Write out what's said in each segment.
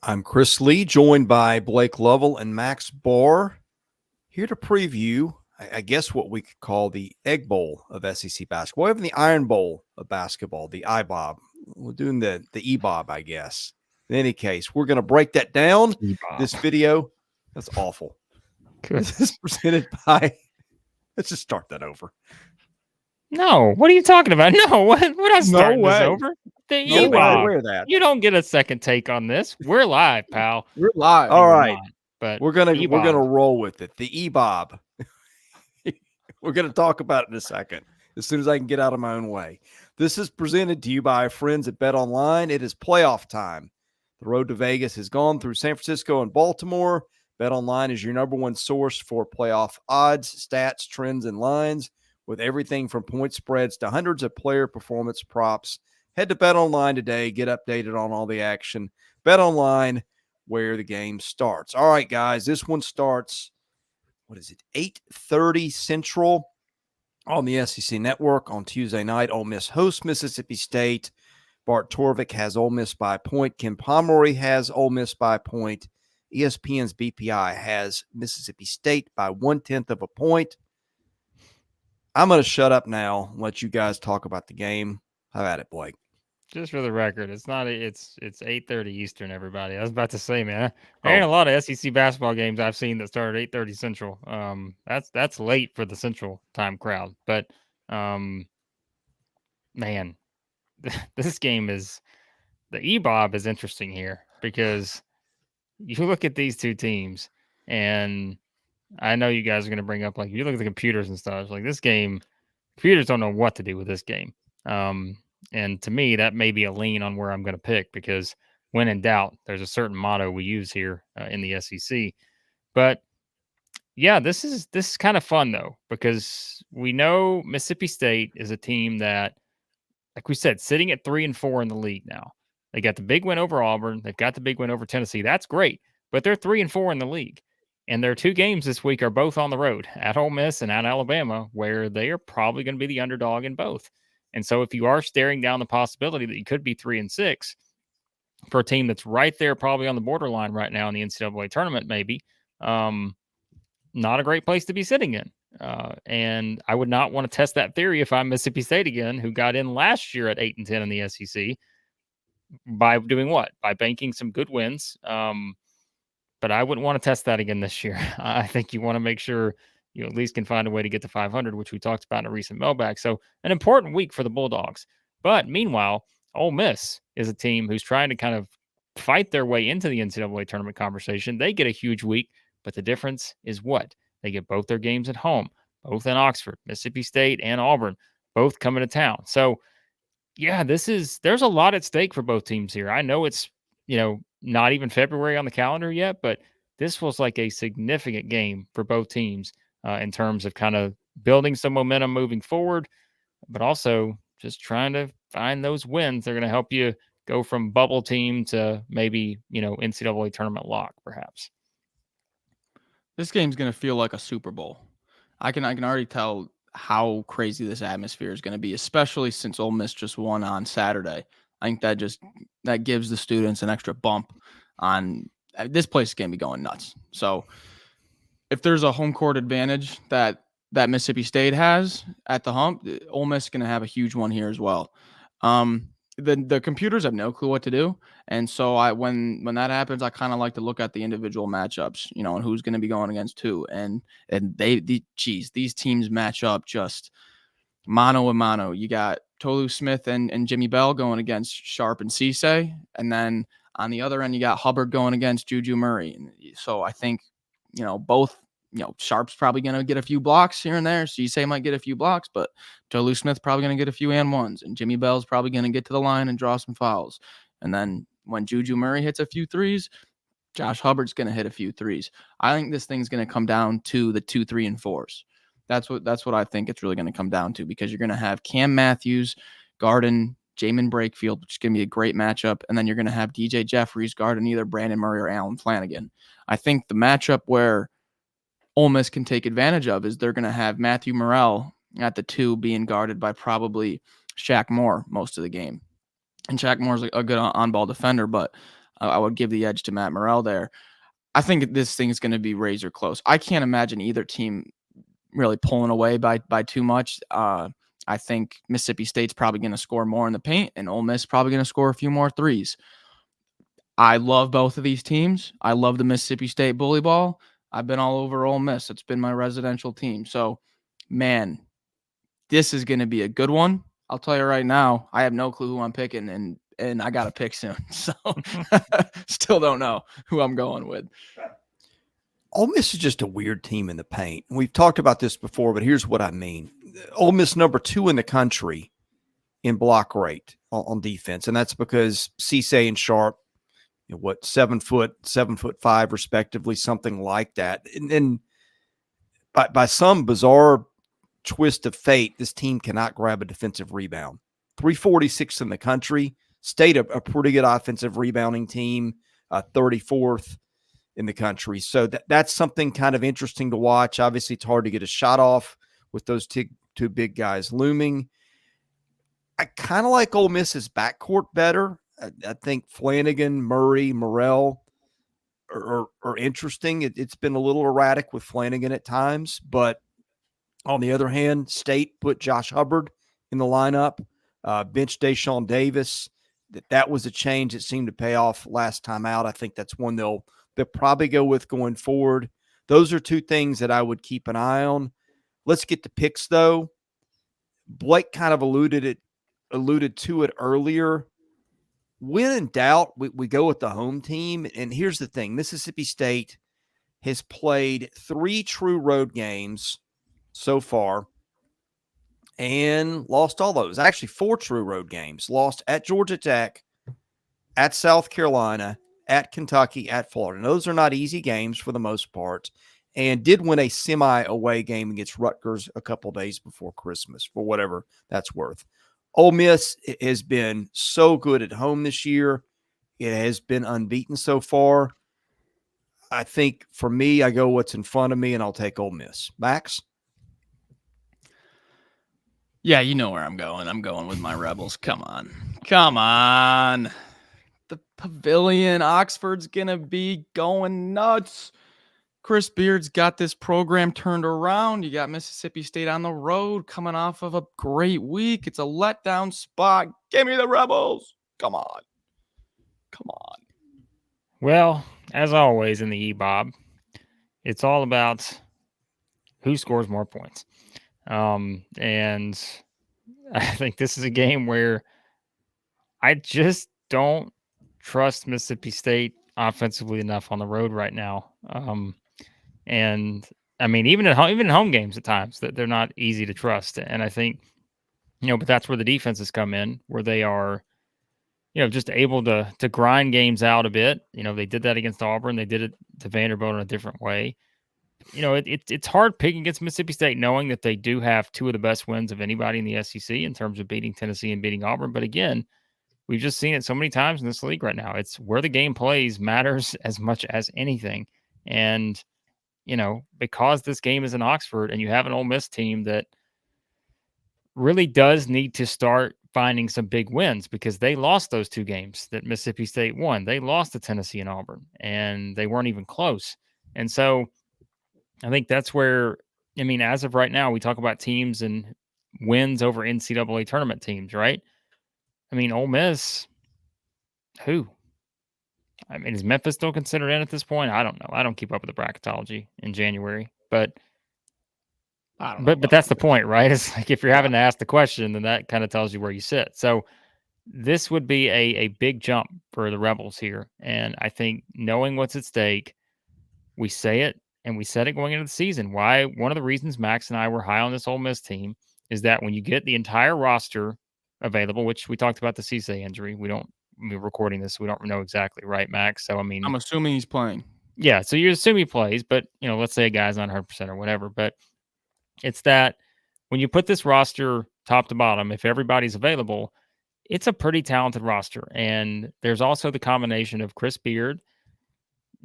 I'm Chris Lee, joined by Blake Lovell and Max Barr, here to preview, I guess, what we could call the Egg Bowl of SEC basketball, even the Iron Bowl of basketball, the IBOB. We're doing the EBOB, I guess. In any case, we're going to break that down. EBOB. This video, that's awful. Good. This is presented by, let's just start that over. No, what are you talking about? No, we're not starting this over. The No way. EBOB. Wear that. You don't get a second take on this. We're live, pal. We're live. All right. Not, but we're gonna EBOB. roll with it. The EBOB. We're gonna talk about it in a second, as soon as I can get out of my own way. This is presented to you by our friends at Bet Online. It is playoff time. The road to Vegas has gone through San Francisco and Baltimore. Bet Online is your number one source for playoff odds, stats, trends, and lines, with everything from point spreads to hundreds of player performance props. Head to Bet Online today. Get updated on all the action. Bet Online, where the game starts. All right, guys, this one starts, 8:30 Central on the SEC Network on Tuesday night. Ole Miss hosts Mississippi State. Bart Torvik has Ole Miss by a point. Ken Pomeroy has Ole Miss by a point. ESPN's BPI has Mississippi State by 1/10 of a point. I'm going to shut up now and let you guys talk about the game. How about it, Blake? Just for the record, it's 8:30 Eastern, everybody. I was about to say, man, there ain't a lot of SEC basketball games I've seen that start at 8:30 Central. That's late for the Central time crowd. But man, this game is the EBOB is interesting here because you look at these two teams, and I know you guys are going to bring up, like, you look at the computers and stuff, like this game, computers don't know what to do with this game. And to me, that may be a lean on where I'm going to pick, because when in doubt, there's a certain motto we use here in the SEC. But yeah, this is kind of fun though, because we know Mississippi State is a team that, like we said, sitting at 3-4 in the league now. They got the big win over Auburn. They've got the big win over Tennessee. That's great, but they're 3-4 in the league. And their two games this week are both on the road, at Ole Miss and at Alabama, where they are probably going to be the underdog in both. And so if you are staring down the possibility that you could be 3-6 for a team that's right there, probably on the borderline right now in the NCAA tournament, maybe, not a great place to be sitting in. And I would not want to test that theory if I'm Mississippi State again, who got in last year at 8-10 in the SEC by doing what? By banking some good wins. But I wouldn't want to test that again this year. I think you want to make sure you at least can find a way to get to 500, which we talked about in a recent mailbag. So an important week for the Bulldogs. But meanwhile, Ole Miss is a team who's trying to kind of fight their way into the NCAA tournament conversation. They get a huge week, but the difference is what? They get both their games at home, both in Oxford, Mississippi State, and Auburn, both coming to town. So, yeah, there's a lot at stake for both teams here. I know it's, not even February on the calendar yet, but this was like a significant game for both teams in terms of kind of building some momentum moving forward, but also just trying to find those wins. They're going to help you go from bubble team to maybe, NCAA tournament lock, perhaps. This game's going to feel like a Super Bowl. I can already tell how crazy this atmosphere is going to be, especially since Ole Miss just won on Saturday. I think that gives the students an extra bump on this place is going to be going nuts. So if there's a home court advantage that Mississippi State has at the hump, Ole Miss is going to have a huge one here as well. The computers have no clue what to do. And so when that happens, I kind of like to look at the individual matchups, and who's going to be going against who. And these teams match up just mano a mano. You got Tolu Smith and Jimmy Bell going against Sharp and Cisse. And then on the other end, you got Hubbard going against Juju Murray. And so I think, both, Sharp's probably going to get a few blocks here and there. Cisse might get a few blocks, but Tolu Smith's probably going to get a few and ones. And Jimmy Bell's probably going to get to the line and draw some fouls. And then when Juju Murray hits a few threes, Josh Hubbard's going to hit a few threes. I think this thing's going to come down to the 2, 3, and 4s. That's what I think it's really going to come down to, because you're going to have Cam Matthews, Garden, Jamin Brakefield, which is going to be a great matchup. And then you're going to have DJ Jeffries guarding either Brandon Murray or Alan Flanagan. I think the matchup where Ole Miss can take advantage of is they're going to have Matthew Morrell at the 2 being guarded by probably Shaq Moore most of the game. And Shaq Moore's a good on-ball defender, but I would give the edge to Matt Morrell there. I think this thing is going to be razor close. I can't imagine either team really pulling away by too much. I think Mississippi State's probably going to score more in the paint, and Ole Miss probably going to score a few more threes. I love both of these teams. I love the Mississippi State bully ball. I've been all over Ole Miss. It's been my residential team. So, man, this is going to be a good one. I'll tell you right now, I have no clue who I'm picking, and I got to pick soon. So, still don't know who I'm going with. Ole Miss is just a weird team in the paint. We've talked about this before, but here's what I mean. Ole Miss number 2 in the country in block rate on defense, and that's because Cisse and Sharp, 7 foot, 7'5", respectively, something like that. And then by some bizarre twist of fate, this team cannot grab a defensive rebound. 346th in the country. State a pretty good offensive rebounding team, 34th in the country. So that's something kind of interesting to watch. Obviously, it's hard to get a shot off with those two big guys looming. I kind of like Ole Miss's backcourt better. I think Flanagan, Murray, Morrell are interesting. It's been a little erratic with Flanagan at times, but on the other hand, State put Josh Hubbard in the lineup, bench Deshaun Davis. That was a change that seemed to pay off last time out. I think that's one they'll probably go with going forward. Those are two things that I would keep an eye on. Let's get to picks, though. Blake kind of alluded to it earlier. When in doubt, we go with the home team. And here's the thing. Mississippi State has played 3 true road games so far and lost all those. Actually, 4 true road games. Lost at Georgia Tech, at South Carolina, at Kentucky, at Florida. And those are not easy games for the most part, and did win a semi-away game against Rutgers a couple days before Christmas, for whatever that's worth. Ole Miss has been so good at home this year. It has been unbeaten so far. I think for me, I go what's in front of me, and I'll take Ole Miss. Max? Yeah, you know where I'm going. I'm going with my Rebels. Come on. The Pavilion, Oxford's going to be going nuts. Chris Beard's got this program turned around. You got Mississippi State on the road coming off of a great week. It's a letdown spot. Give me the Rebels. Come on. Well, as always in the EBOB, it's all about who scores more points. And I think this is a game where I just don't trust Mississippi State offensively enough on the road right now. And I mean, even in home games at times, that they're not easy to trust. And I think, but that's where the defenses come in, where they are, just able to grind games out a bit. They did that against Auburn. They did it to Vanderbilt in a different way. It's hard picking against Mississippi State, knowing that they do have 2 of the best wins of anybody in the SEC in terms of beating Tennessee and beating Auburn. But again, we've just seen it so many times in this league right now. It's where the game plays matters as much as anything. And, because this game is in Oxford and you have an Ole Miss team that really does need to start finding some big wins, because they lost those 2 games that Mississippi State won. They lost to Tennessee and Auburn, and they weren't even close. And so I think that's where, as of right now, we talk about teams and wins over NCAA tournament teams, right? Ole Miss, who? Is Memphis still considered in at this point? I don't know. I don't keep up with the bracketology in January, but I don't know. But that's the point, right? It's like if you're having to ask the question, then that kind of tells you where you sit. So this would be a big jump for the Rebels here. And I think knowing what's at stake, we say it, and we said it going into the season. Why? One of the reasons Max and I were high on this Ole Miss team is that when you get the entire roster available, which we talked about the Cisse injury, we're recording this, so we don't know exactly, right, Max? So, I'm assuming he's playing. Yeah, so you assume he plays, but, let's say a guy's not 100% or whatever. But it's that when you put this roster top to bottom, if everybody's available, it's a pretty talented roster. And there's also the combination of Chris Beard,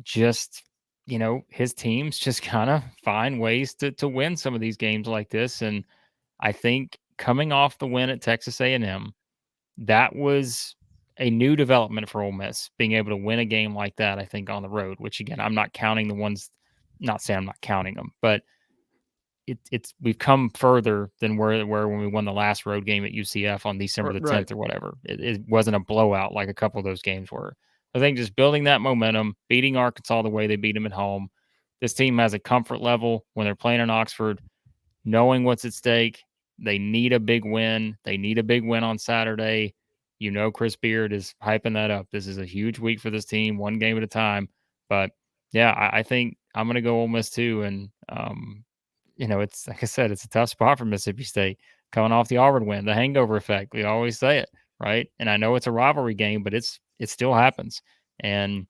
just, his teams just kind of find ways to win some of these games like this. And I think coming off the win at Texas A&M, that was a new development for Ole Miss, being able to win a game like that, I think, on the road, which again, I'm not counting the ones, not saying I'm not counting them, but we've come further than where when we won the last road game at UCF on December the 10th or whatever. It wasn't a blowout like a couple of those games were. I think just building that momentum, beating Arkansas the way they beat them at home. This team has a comfort level when they're playing in Oxford, knowing what's at stake. They need a big win. They need a big win on Saturday. You know, Chris Beard is hyping that up. This is a huge week for this team, one game at a time. But yeah, I think I'm going to go Ole Miss too. And, it's like I said, it's a tough spot for Mississippi State coming off the Auburn win, the hangover effect. We always say it, right? And I know it's a rivalry game, but it still happens. And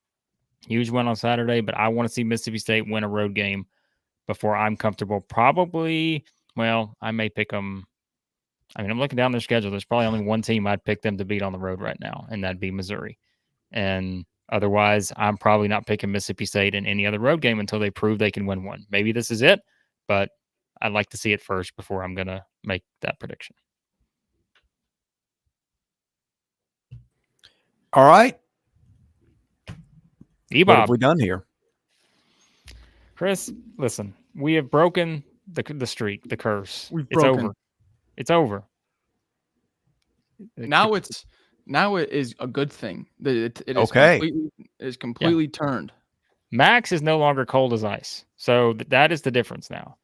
huge win on Saturday, but I want to see Mississippi State win a road game before I'm comfortable. Probably, well, I may pick them. I mean, I'm looking down their schedule. There's probably only one team I'd pick them to beat on the road right now, and that'd be Missouri. And otherwise, I'm probably not picking Mississippi State in any other road game until they prove they can win one. Maybe this is it, but I'd like to see it first before I'm going to make that prediction. All right. E-Bob. What have we done here? Chris, listen, we have broken the streak, the curse. We've it's broken. over. It's over. Now it is a good thing. It is Okay. completely turned. Max is no longer cold as ice. So that is the difference now.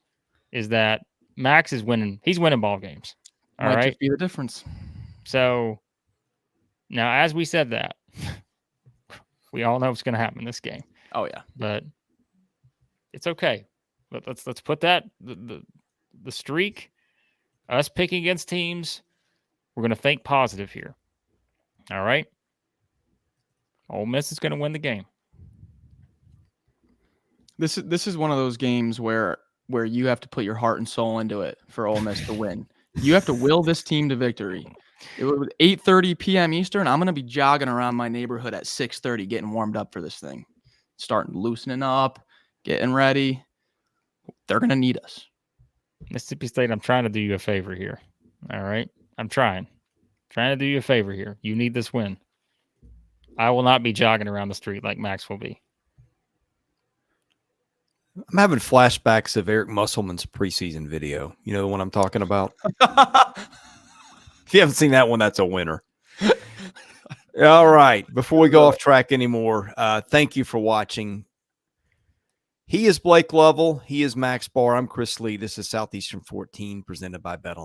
Is that Max is winning. He's winning ball games. All Might right. just be the difference. So now, as we said that, we all know what's going to happen in this game. Oh yeah. But it's okay. But let's put that the streak, us picking against teams, we're going to think positive here. All right. Ole Miss is going to win the game. This is one of those games where you have to put your heart and soul into it for Ole Miss to win. You have to will this team to victory. It was 8:30 p.m. Eastern. I'm going to be jogging around my neighborhood at 6:30 getting warmed up for this thing. Starting loosening up, getting ready. They're going to need us. Mississippi State, I'm trying to do you a favor here. All right? I'm trying to do you a favor here. You need this win. I will not be jogging around the street like Max will be. I'm having flashbacks of Eric Musselman's preseason video. You know the one I'm talking about? If you haven't seen that one, that's a winner. All right. Before we go off track anymore, thank you for watching. He is Blake Lovell. He is Max Barr. I'm Chris Lee. This is Southeastern 14 presented by Bet